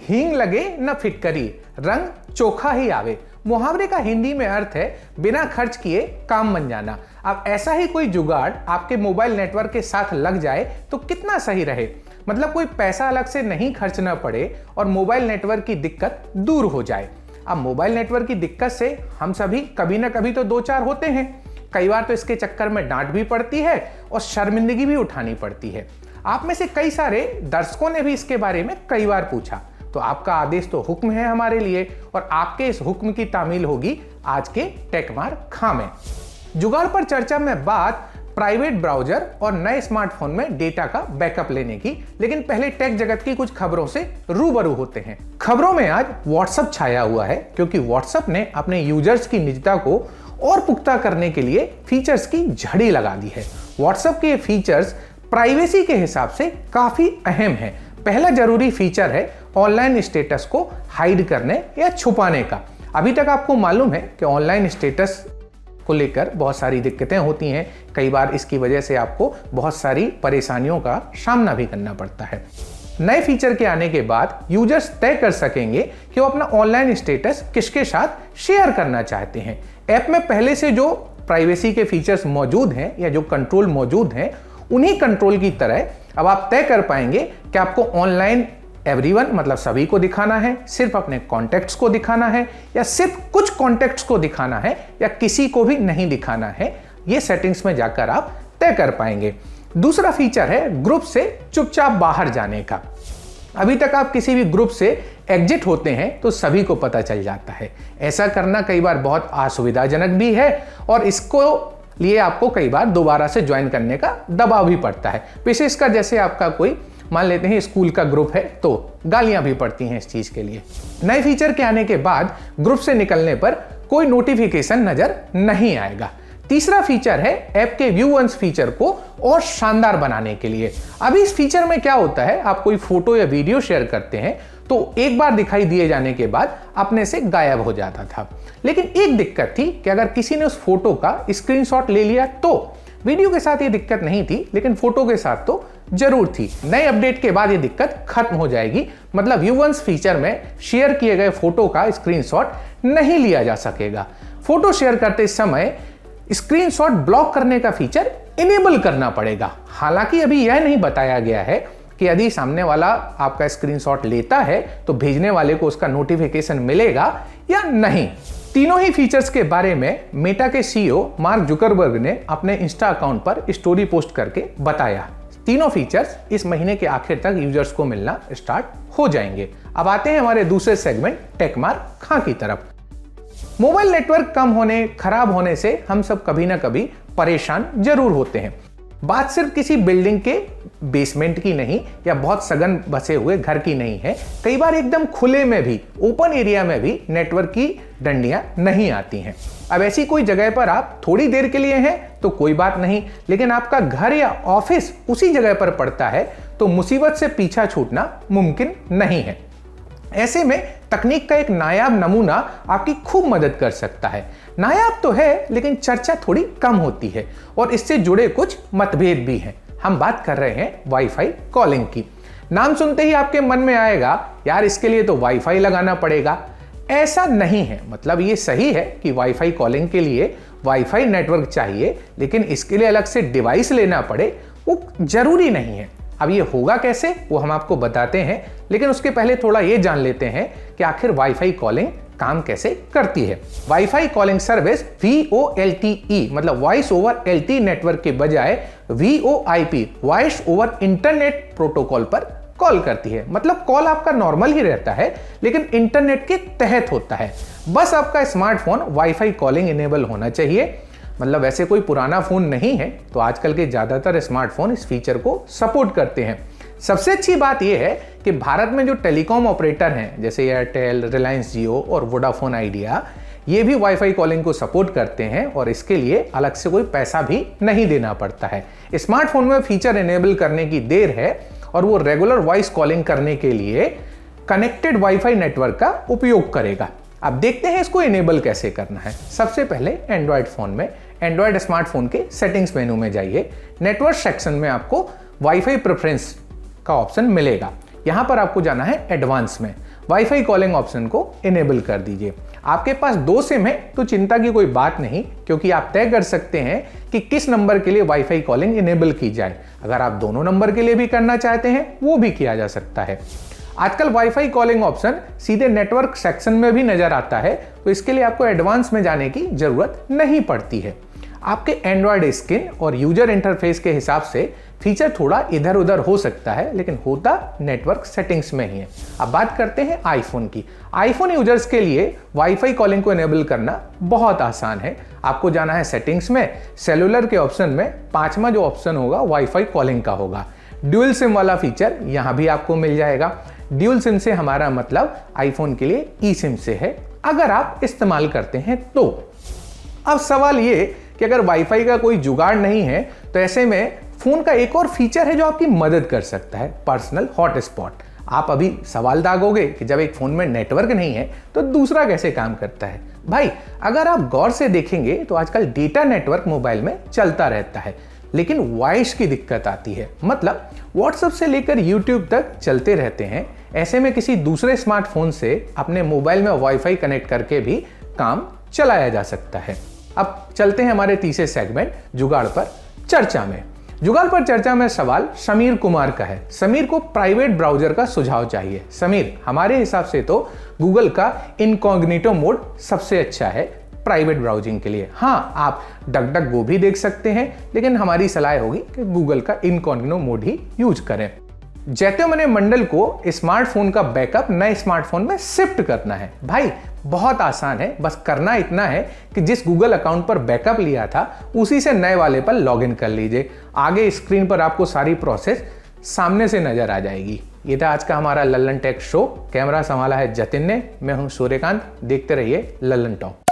हींग लगे न फिटकरी, रंग चोखा ही आवे। मुहावरे का हिंदी में अर्थ है बिना खर्च किए काम बन जाना। अब ऐसा ही कोई जुगाड़ आपके मोबाइल नेटवर्क के साथ लग जाए तो कितना सही रहे। मतलब कोई पैसा अलग से नहीं खर्चना पड़े और मोबाइल नेटवर्क की दिक्कत दूर हो जाए। अब मोबाइल नेटवर्क की दिक्कत से हम सभी कभी ना कभी तो दो चार होते हैं। कई बार तो इसके चक्कर में डांट भी पड़ती है और शर्मिंदगी भी उठानी पड़ती है। आप में से कई सारे दर्शकों ने भी इसके बारे में कई बार पूछा, तो आपका आदेश तो हुक्म है हमारे लिए और आपके इस हुक्म की तामील होगी आज के टेकमार खां में। जुगाड़ पर चर्चा में बात प्राइवेट ब्राउजर और नए स्मार्टफोन में डेटा का बैकअप लेने की, लेकिन पहले टेक जगत की कुछ खबरों से रूबरू होते हैं। खबरों में आज व्हाट्सएप छाया हुआ है, क्योंकि व्हाट्सएप ने अपने यूजर्स की निजता को और पुख्ता करने के लिए फीचर्स की झड़ी लगा दी है। व्हाट्सएप के फीचर्स प्राइवेसी के हिसाब से काफी अहम है। पहला जरूरी फीचर है ऑनलाइन स्टेटस को हाइड करने या छुपाने का। अभी तक आपको मालूम है कि ऑनलाइन स्टेटस को लेकर बहुत सारी दिक्कतें होती हैं। कई बार इसकी वजह से आपको बहुत सारी परेशानियों का सामना भी करना पड़ता है। नए फीचर के आने के बाद यूजर्स तय कर सकेंगे कि वो अपना ऑनलाइन स्टेटस किसके साथ शेयर करना चाहते हैं। ऐप में पहले से जो प्राइवेसी के फीचर्स मौजूद हैं या जो कंट्रोल मौजूद हैं, उन्हीं कंट्रोल की तरह अब आप तय कर पाएंगे कि आपको ऑनलाइन एवरीवन मतलब सभी को दिखाना है, सिर्फ अपने कॉन्टेक्ट्स को दिखाना है, या सिर्फ कुछ कॉन्टेक्ट्स को दिखाना है, या किसी को भी नहीं दिखाना है। ये सेटिंग्स में जाकर आप तय कर पाएंगे। दूसरा फीचर है ग्रुप से चुपचाप बाहर जाने का। अभी तक आप किसी भी ग्रुप से एग्जिट होते हैं तो सभी को पता चल जाता है। ऐसा करना कई बार बहुत असुविधाजनक भी है और इसको लिए आपको कई बार दोबारा से ज्वाइन करने का दबाव भी पड़ता है। विशेषकर जैसे आपका कोई मान लेते हैं स्कूल का ग्रुप है तो गालियां भी पड़ती हैं इस चीज के लिए। नए फीचर के आने के बाद ग्रुप से निकलने पर कोई नोटिफिकेशन नजर नहीं आएगा। तीसरा फीचर है ऐप के व्यू वंस फीचर को और शानदार बनाने के लिए। अभी इस फीचर में क्या होता है, आप कोई फोटो या वीडियो शेयर करते हैं तो एक बार दिखाई दिए जाने के बाद अपने से गायब हो जाता था। लेकिन एक दिक्कत थी कि अगर किसी ने उस फोटो का स्क्रीनशॉट ले लिया तो। वीडियो के साथ ये दिक्कत नहीं थी, लेकिन फोटो के साथ तो जरूर थी। नए अपडेट के बाद ये दिक्कत खत्म हो जाएगी। मतलब व्यू वंस फीचर में शेयर किए गए फोटो का स्क्रीनशॉट नहीं लिया जा सकेगा। फोटो शेयर करते समय स्क्रीनशॉट ब्लॉक करने का फीचर इनेबल करना पड़ेगा। हालांकि अभी यह नहीं बताया गया है कि यदि सामने वाला आपका स्क्रीनशॉट लेता है तो भेजने वाले को उसका नोटिफिकेशन मिलेगा या नहीं। तीनों ही फीचर्स के बारे में मेटा के सीईओ मार्क जुकरबर्ग ने अपने इंस्टा अकाउंट पर स्टोरी पोस्ट करके बताया। तीनों फीचर्स इस महीने के आखिर तक यूजर्स को मिलना स्टार्ट हो जाएंगे। अब आते हैं हमारे दूसरे सेगमेंट टेकमार खां की तरफ। मोबाइल नेटवर्क कम होने, खराब होने से हम सब कभी ना कभी परेशान जरूर होते हैं। बात सिर्फ किसी बिल्डिंग के बेसमेंट की नहीं या बहुत सघन बसे हुए घर की नहीं है। कई बार एकदम खुले में भी, ओपन एरिया में भी नेटवर्क की डंडियां नहीं आती हैं। अब ऐसी कोई जगह पर आप थोड़ी देर के लिए हैं तो कोई बात नहीं, लेकिन आपका घर या ऑफिस उसी जगह पर पड़ता है तो मुसीबत से पीछा छूटना मुमकिन नहीं है। ऐसे में तकनीक का एक नायाब नमूना आपकी खूब मदद कर सकता है। नायाब तो है, लेकिन चर्चा थोड़ी कम होती है और इससे जुड़े कुछ मतभेद भी हैं। हम बात कर रहे हैं वाईफाई कॉलिंग की। नाम सुनते ही आपके मन में आएगा यार इसके लिए तो वाईफाई लगाना पड़ेगा। ऐसा नहीं है। मतलब ये सही है कि वाईफाई कॉलिंग के लिए वाईफाई नेटवर्क चाहिए, लेकिन इसके लिए अलग से डिवाइस लेना पड़े वो जरूरी नहीं है। अब ये होगा कैसे वो हम आपको बताते हैं, लेकिन उसके पहले थोड़ा ये जान लेते हैं कि आखिर वाईफाई कॉलिंग काम कैसे करती है। वाईफाई कॉलिंग सर्विस VoLTE मतलब वॉइस ओवर LTE नेटवर्क के बजाय VoIP voice over internet protocol पर कॉल करती है। मतलब कॉल आपका नॉर्मल ही रहता है, लेकिन इंटरनेट के तहत होता है। बस आपका स्मार्टफोन वाईफाई कॉलिंग इनेबल होना चाहिए। मतलब वैसे कोई पुराना फोन नहीं है तो आजकल के ज्यादातर स्मार्टफोन इस फीचर को सपोर्ट करते हैं। सबसे अच्छी बात यह है कि भारत में जो टेलीकॉम ऑपरेटर हैं जैसे एयरटेल, रिलायंस जियो और वोडाफोन आइडिया, ये भी वाईफाई कॉलिंग को सपोर्ट करते हैं और इसके लिए अलग से कोई पैसा भी नहीं देना पड़ता है। स्मार्टफोन में फीचर इनेबल करने की देर है और वो रेगुलर वॉइस कॉलिंग करने के लिए कनेक्टेड वाईफाई नेटवर्क का उपयोग करेगा। अब देखते हैं इसको इनेबल कैसे करना है। सबसे पहले एंड्रॉयड फोन में एंड्रॉयड स्मार्टफोन के सेटिंग्स मेनू में जाइए। नेटवर्क सेक्शन में आपको वाईफाई प्रेफरेंस का ऑप्शन मिलेगा। यहां पर आपको जाना है एडवांस में। वाईफाई कॉलिंग ऑप्शन को इनेबल कर दीजिए। आपके पास 2 सिम है तो चिंता की कोई बात नहीं, क्योंकि आप तय कर सकते हैं कि किस नंबर के लिए वाईफाई कॉलिंग इनेबल की जाए। अगर आप दोनों नंबर के लिए भी करना चाहते हैं वो भी किया जा सकता है। आजकल वाईफाई कॉलिंग ऑप्शन सीधे नेटवर्क सेक्शन में भी नजर आता है, तो इसके लिए आपको एडवांस में जाने की जरूरत नहीं पड़ती है। आपके एंड्रॉयड स्क्रीन और यूजर इंटरफेस के हिसाब से फीचर थोड़ा इधर उधर हो सकता है, लेकिन होता नेटवर्क सेटिंग्स में ही है। अब बात करते हैं आईफोन की। आईफोन यूजर्स के लिए वाईफाई कॉलिंग को इनेबल करना बहुत आसान है। आपको जाना है सेटिंग्स में, सेलुलर के ऑप्शन में 5वां जो ऑप्शन होगा वाईफाई कॉलिंग का होगा। ड्यूल सिम वाला फीचर यहां भी आपको मिल जाएगा। ड्यूल सिम से हमारा मतलब आईफोन के लिए ई सिम से है, अगर आप इस्तेमाल करते हैं तो। अब सवाल ये कि अगर वाईफाई का कोई जुगाड़ नहीं है तो ऐसे में फोन का एक और फीचर है जो आपकी मदद कर सकता है, पर्सनल हॉटस्पॉट। आप अभी सवाल दागोगे कि जब एक फोन में नेटवर्क नहीं है तो दूसरा कैसे काम करता है। भाई अगर आप गौर से देखेंगे तो आजकल डेटा नेटवर्क मोबाइल में चलता रहता है, लेकिन वॉइस की दिक्कत आती है। मतलब व्हाट्सएप से लेकर यूट्यूब तक चलते रहते हैं। ऐसे में किसी दूसरे स्मार्टफोन से अपने मोबाइल में वाईफाई कनेक्ट करके भी काम चलाया जा सकता है। अब चलते हैं हमारे तीसरे सेगमेंट जुगाड़ पर चर्चा में। जुगाड़ पर चर्चा में सवाल समीर कुमार का है। समीर को प्राइवेट ब्राउजर का सुझाव चाहिए। समीर, हमारे हिसाब से तो गूगल का इनकॉग्निटो मोड सबसे अच्छा है प्राइवेट ब्राउजिंग के लिए। हाँ, आप डक गो भी देख सकते हैं, लेकिन हमारी सलाह होगी कि गूगल का इनकॉग्निटो मोड ही यूज करें। जैत्योमने मंडल को स्मार्टफोन का बैकअप नए स्मार्टफोन में शिफ्ट करना है। भाई बहुत आसान है, बस करना इतना है कि जिस गूगल अकाउंट पर बैकअप लिया था उसी से नए वाले पर लॉगिन कर लीजिए। आगे स्क्रीन पर आपको सारी प्रोसेस सामने से नजर आ जाएगी। ये था आज का हमारा लल्लन टेक शो। कैमरा संभाला है जतिन ने, मैं हूं सूर्यकांत। देखते रहिए लल्लन टॉक।